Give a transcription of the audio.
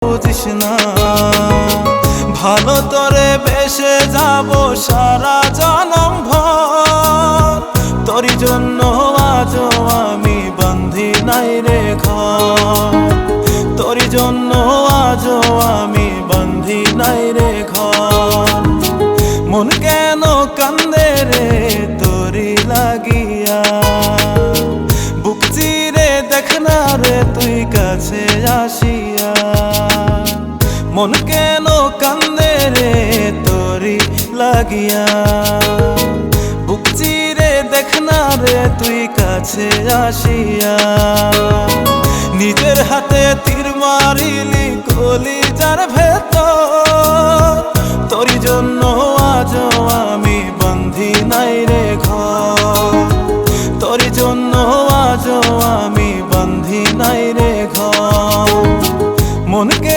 বুঝিস না ভালো তোরে বেসে যাব সারা জনম ভর তোরই জন্য আজও আমি বান্ধি নাই রে ঘর তোরই জন্য আজও আমি বান্ধি নাই রে ঘর মন কেন কান্দে রে তোরি লাগিয়া বুক চিরে দেখ না রে তুই কাছে আসিয়া মন কেন কান্দে রে তোরি লাগিয়া বুক চিরে দেখ না রে তুই কাছে আসিয়া নিজের হাতে তীর মারিলি কলি